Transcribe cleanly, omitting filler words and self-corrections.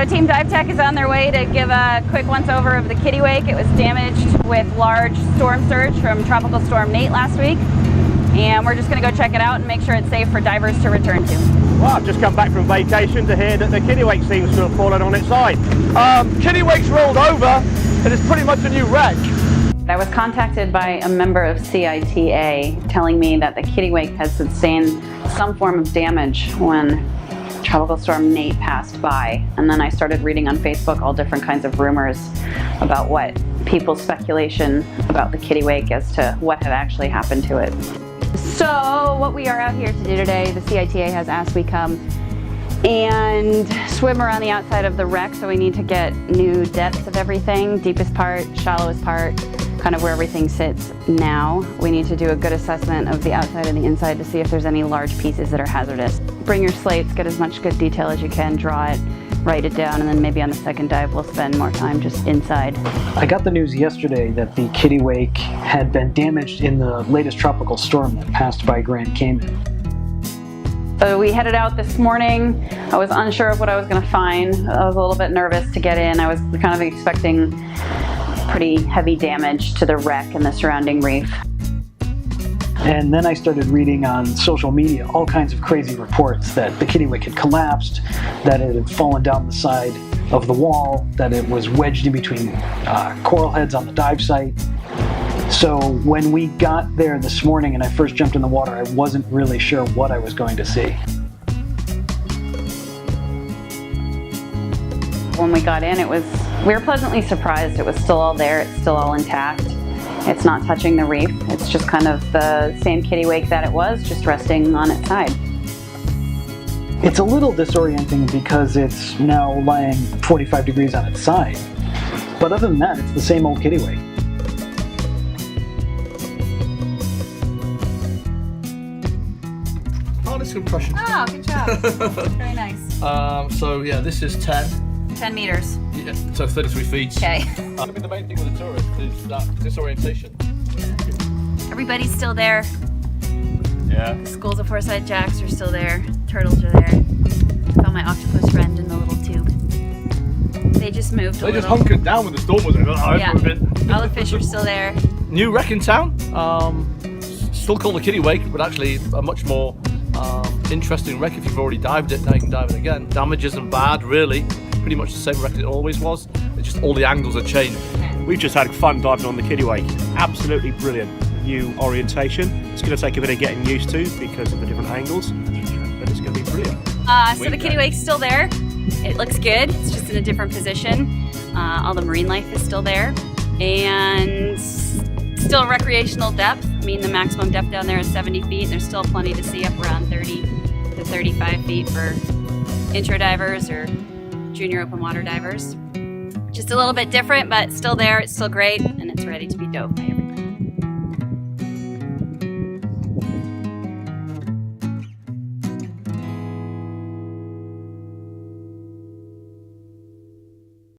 So Team Divetech is on their way to give a quick once-over of the Kittiwake. It was damaged with large storm surge from Tropical Storm Nate last week. And we're just going to go check it out and make sure it's safe for divers to return to. Well, I've just come back from vacation to hear that the Kittiwake seems to have fallen on its side. Kittiwake's rolled over and it's pretty much a new wreck. I was contacted by a member of CITA telling me that the Kittiwake had sustained some form of damage when Tropical Storm Nate passed by. And then I started reading on Facebook all different kinds of rumors about what people's speculation about the Kittiwake as to what had actually happened to it. So what we are out here to do today, the CITA has asked we come and swim around the outside of the wreck. So we need to get new depths of everything, deepest part, shallowest part, kind of where everything sits now. We need to do a good assessment of the outside and the inside to see if there's any large pieces that are hazardous. Bring your slates, get as much good detail as you can, draw it, write it down, and then maybe on the second dive we'll spend more time just inside. I got the news yesterday that the Kittiwake had been damaged in the latest tropical storm that passed by Grand Cayman. So we headed out this morning. I was unsure of what I was going to find. I was a little bit nervous to get in. I was kind of expecting pretty heavy damage to the wreck and the surrounding reef. And then I started reading on social media all kinds of crazy reports that the Kittiwake had collapsed, that it had fallen down the side of the wall, that it was wedged in between coral heads on the dive site. So when we got there this morning and I first jumped in the water, I wasn't really sure what I was going to see. When we got in, we were pleasantly surprised. It was still all there, it's still all intact. It's not touching the reef. It's just kind of the same Kittiwake that it was, just resting on its side. It's a little disorienting because it's now lying 45 degrees on its side. But other than that, it's the same old Kittiwake. Harness compression. Oh, good job. Very nice. So yeah, this is 10. 10 meters. Yeah, so 33 feet. Okay. I mean, the main thing with the tourist is that disorientation. Everybody's still there. Yeah. The schools of Forsyth jacks are still there. Turtles are there. Found my octopus friend in the little tube. They just moved a They just little. hunkered down when the storm was in. Yeah. All the fish are still there. New wreck in town. Still called the Kittiwake, but actually a much more interesting wreck if you've already dived it. Now you can dive it again. Damage isn't bad, really. Pretty much the same wreck it always was. It's just all the angles are changed. We've just had fun diving on the Kittiwake. Absolutely brilliant. New orientation. It's going to take a bit of getting used to because of the different angles, but it's going to be brilliant. So the Kittiwake's still there. It looks good. It's just in a different position. All the marine life is still there. And still recreational depth. I mean, the maximum depth down there is 70 feet. And there's still plenty to see up around 30 to 35 feet for intro divers or junior open water divers. Just a little bit different, but still there. It's still great, and it's ready to be dove by everyone.